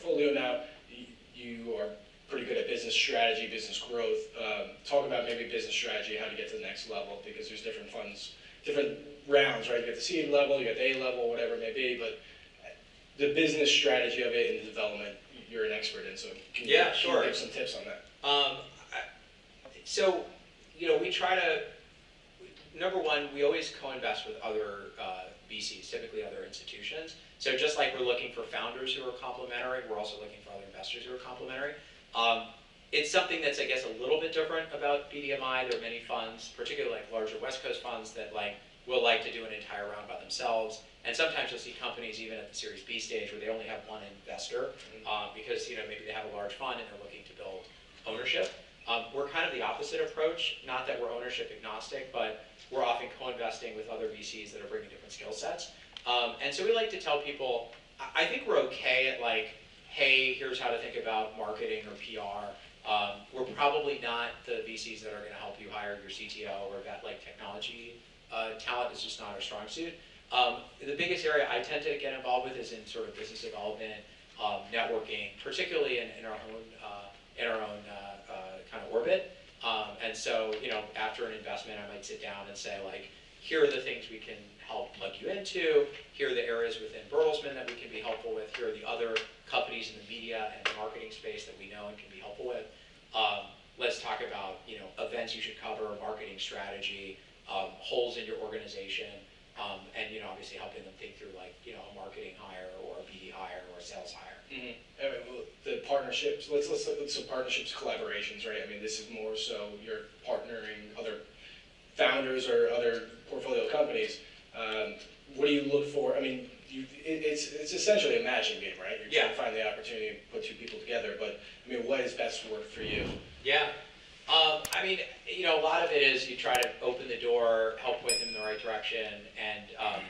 portfolio now. You are pretty good at business strategy, business growth. Talk about maybe business strategy, how to get to the next level, because there's different funds, different rounds, right? You got the seed level, you got the A level, whatever it may be, but the business strategy of it and the development, you're an expert in, so can you give some tips on that? So, you know, we try to, number one, we always co-invest with other VCs, typically other institutions. So just like we're looking for founders who are complementary, we're also looking for other investors who are complementary. It's something that's, I guess, a little bit different about BDMI. There are many funds, particularly like larger West Coast funds, that will like to do an entire round by themselves. And sometimes you'll see companies even at the Series B stage where they only have one investor because, you know, maybe they have a large fund and they're looking to build ownership. We're kind of the opposite approach. Not that we're ownership agnostic, but we're often co-investing with other VCs that are bringing different skill sets. And so we like to tell people, I think we're okay at like, hey, here's how to think about marketing or PR. We're probably not the VCs that are going to help you hire your CTO, or that like technology talent is just not our strong suit. The biggest area I tend to get involved with is in sort of business development, networking, particularly in our own kind of orbit. And so, you know, after an investment, I might sit down and say, like, here are the things we can help plug you into. Here are the areas within Bertelsmann that we can be helpful with. Here are the other companies in the media and the marketing space that we know and can be helpful with. Let's talk about, you know, events you should cover, marketing strategy, holes in your organization, and, you know, obviously helping them think through, like, you know, a marketing hire or a BD hire or a sales hire. I mean, well, the partnerships, let's look at some partnerships, collaborations, right? I mean, this is more so you're partnering other founders or other portfolio companies. What do you look for? I mean, it's essentially a matching game, right? You're trying to find the opportunity to put two people together, but I mean, what is best work for you? Yeah. I mean, you know, a lot of it is you try to open the door, help point them in the right direction, and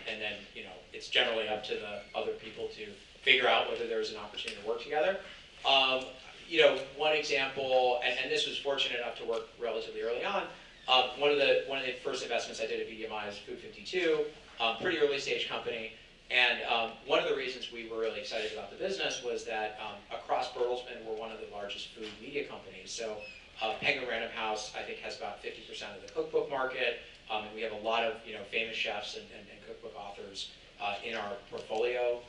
then, you know, it's generally up to the other people to figure out whether there's an opportunity to work together. You know, one example, and this was fortunate enough to work relatively early on. One of the first investments I did at BDMI is Food 52, pretty early stage company. And one of the reasons we were really excited about the business was that across Bertelsmann, we're one of the largest food media companies. So Penguin Random House, I think, has about 50% of the cookbook market, and we have a lot of, you know, famous chefs and cookbook authors in our portfolio.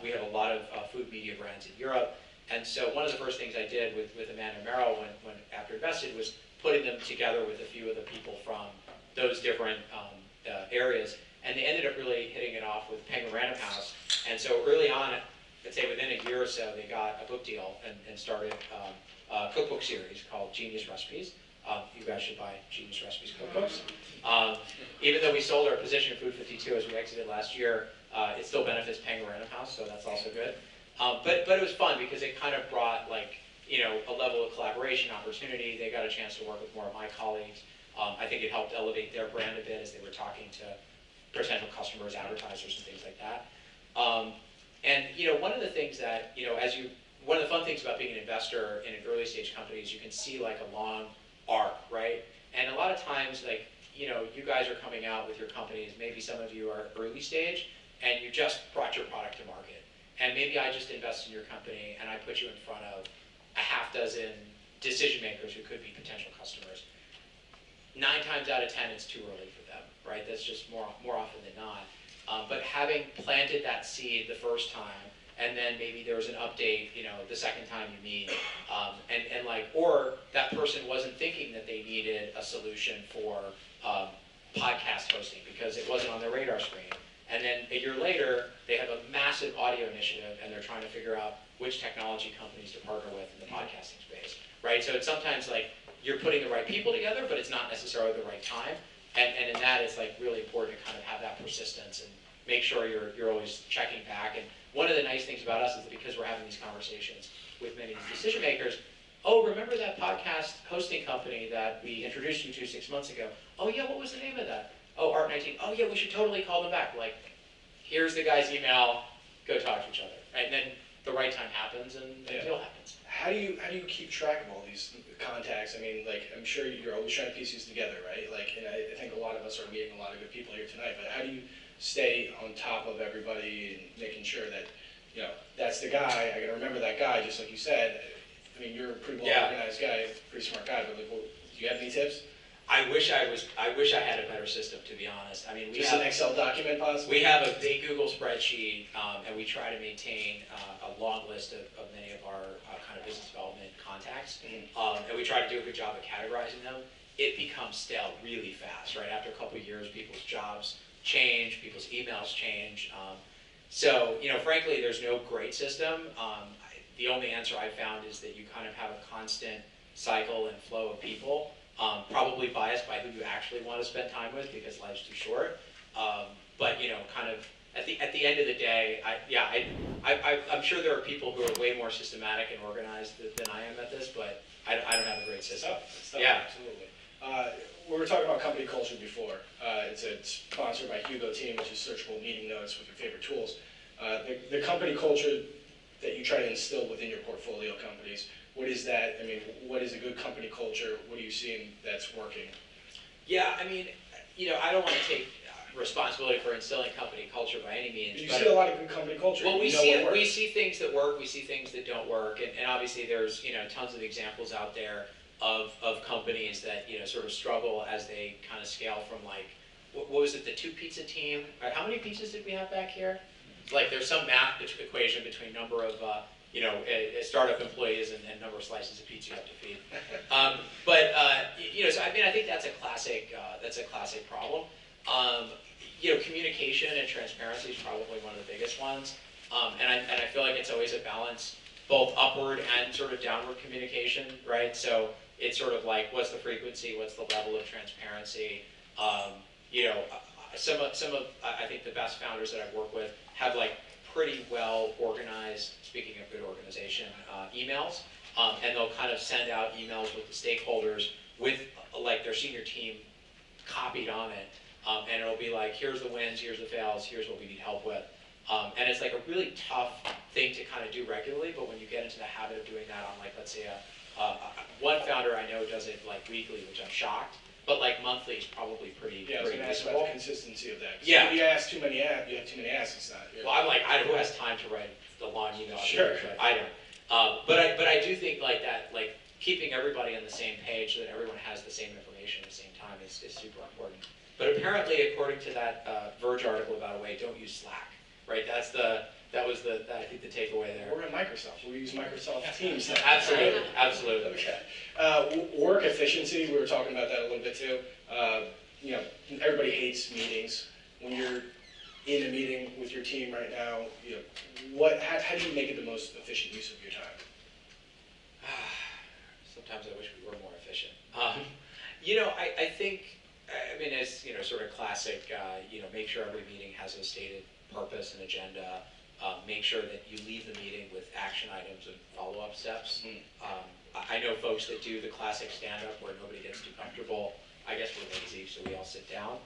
We have a lot of food media brands in Europe, and so one of the first things I did with Amanda Merrill when after invested was putting them together with a few of the people from those different areas, and they ended up really hitting it off with Penguin Random House. And so early on, I'd say within a year or so, they got a book deal and started a cookbook series called Genius Recipes. You guys should buy Genius Recipes cookbooks. Even though we sold our position in Food 52 as we exited last year, it still benefits Penguin Random House, so that's also good. But it was fun because it kind of brought, like, you know, a level of collaboration opportunity. They got a chance to work with more of my colleagues. I think it helped elevate their brand a bit as they were talking to potential customers, advertisers, and things like that. And, you know, one of the things that, you know, one of the fun things about being an investor in an early stage company is you can see like a long arc, right? And a lot of times, like, you know, you guys are coming out with your companies, maybe some of you are early stage, and you just brought your product to market. And maybe I just invest in your company and I put you in front of a half dozen decision makers who could be potential customers. 9 times out of 10, it's too early for them, right? That's just more often than not. But having planted that seed the first time, and then maybe there was an update, you know, the second time you meet, and like, or that person wasn't thinking that they needed a solution for podcast hosting because it wasn't on their radar screen. And then a year later, they have a massive audio initiative, and they're trying to figure out which technology companies to partner with in the podcasting space, right? So it's sometimes like you're putting the right people together, but it's not necessarily the right time. And in that, it's like really important to kind of have that persistence and make sure you're always checking back. And one of the nice things about us is that because we're having these conversations with many of these decision makers, oh, remember that podcast hosting company that we introduced you to 6 months ago? Oh yeah, what was the name of that? Oh, Art19. Oh yeah, we should totally call them back. Like, here's the guy's email, go talk to each other. Right? And then the right time happens and the deal happens. How do you keep track of all these contacts? I mean, like, I'm sure you're always trying to piece these together, right? Like, and I think a lot of us are meeting a lot of good people here tonight, but how do you stay on top of everybody and making sure that you know, that's the guy, I gotta remember that guy, just like you said. I mean, you're a pretty well organized guy, pretty smart guy, but like, well, do you have any tips? I wish I had a better system, to be honest. I mean, Just an Excel document, possibly? We have a big Google spreadsheet, and we try to maintain a long list of many of our kind of business development contacts, and we try to do a good job of categorizing them. It becomes stale really fast, right? After a couple of years, people's jobs change, people's emails change. So, you know, frankly, there's no great system. The only answer I found is that you kind of have a constant cycle and flow of people. Probably biased by who you actually want to spend time with because life's too short. But you know, kind of at the end of the day, I'm sure there are people who are way more systematic and organized than I am at this, but I don't have a great system. Yeah, absolutely. We were talking about company culture before. It's sponsored by Hugo Team, which is searchable meeting notes with your favorite tools. The company culture that you try to instill within your portfolio companies. What is that? I mean, what is a good company culture? What are you seeing that's working? Yeah, I mean, you know, I don't want to take responsibility for instilling company culture by any means. You see a lot of good company culture. Well, we see things that work, we see things that don't work, and obviously there's, you know, tons of examples out there of companies that, you know, sort of struggle as they kind of scale from like, what was it, the 2-pizza team? How many pizzas did we have back here? Like there's some math equation between number of you know, startup employees and number of slices of pizza you have to feed. You know, so I mean, I think that's a classic problem. You know, communication and transparency is probably one of the biggest ones. And I feel like it's always a balance, both upward and sort of downward communication, right? So it's sort of like, what's the frequency, what's the level of transparency? You know, some of I think the best founders that I've worked with have like pretty well organized, speaking of good organization, emails, and they'll kind of send out emails with the stakeholders with like their senior team copied on it, and it'll be like, here's the wins, here's the fails, here's what we need help with. And it's like a really tough thing to kind of do regularly, but when you get into the habit of doing that on like, let's say one founder I know does it like weekly, which I'm shocked, but like monthly is probably pretty I was going to ask about the consistency of that. Yeah. If you ask too many you have too many asks, it's not. Well, I'm like, who has time to write the long email? Sure. But I don't. But I do think like that, like keeping everybody on the same page so that everyone has the same information at the same time is super important. But apparently, according to that Verge article about a way, don't use Slack, right? That was I think the takeaway there. We're in Microsoft. We use Microsoft Teams now. Absolutely, absolutely. Okay. Work efficiency. We were talking about that a little bit too. You know, everybody hates meetings. When you're in a meeting with your team right now, you know, how do you make it the most efficient use of your time? Sometimes I wish we were more efficient. You know, I think, I mean, as you know, sort of classic. You know, make sure every meeting has a stated purpose and agenda. Make sure that you leave the meeting with action items and follow-up steps. I know folks that do the classic stand-up where nobody gets too comfortable. I guess we're lazy, so we all sit down.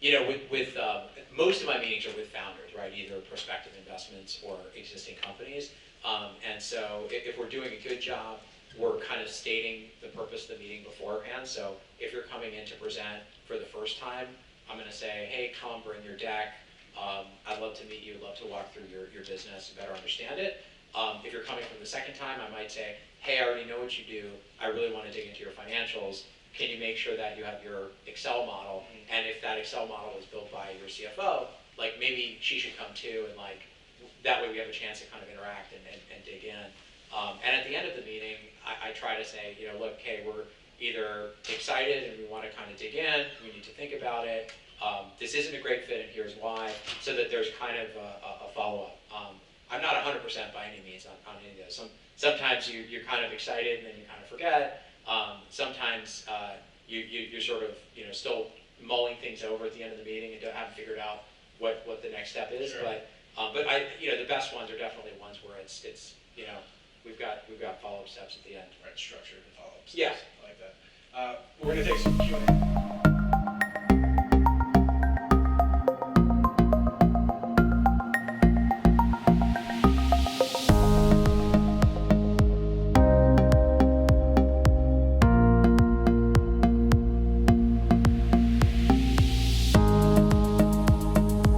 You know, with most of my meetings are with founders, right? Either prospective investments or existing companies. And so if we're doing a good job, we're kind of stating the purpose of the meeting beforehand. So if you're coming in to present for the first time, I'm going to say, hey, come bring your deck. I'd love to meet you, love to walk through your business and better understand it. If you're coming for the second time, I might say, hey, I already know what you do. I really want to dig into your financials. Can you make sure that you have your Excel model? And if that Excel model is built by your CFO, like maybe she should come too, and like that way we have a chance to kind of interact and dig in. And at the end of the meeting, I try to say, you know, look, hey, we're either excited and we want to kind of dig in, we need to think about it. This isn't a great fit and here's why, so that there's kind of a follow-up. I'm not 100% by any means on any of those. Sometimes you're kind of excited and then you kind of forget. Sometimes you're sort of, you know, still mulling things over at the end of the meeting and haven't figured out what the next step is. Sure. But you know, the best ones are definitely ones where it's you know, we've got follow-up steps at the end. Right, structured follow-up steps. Yeah. I like that. We're going to take some Q&A.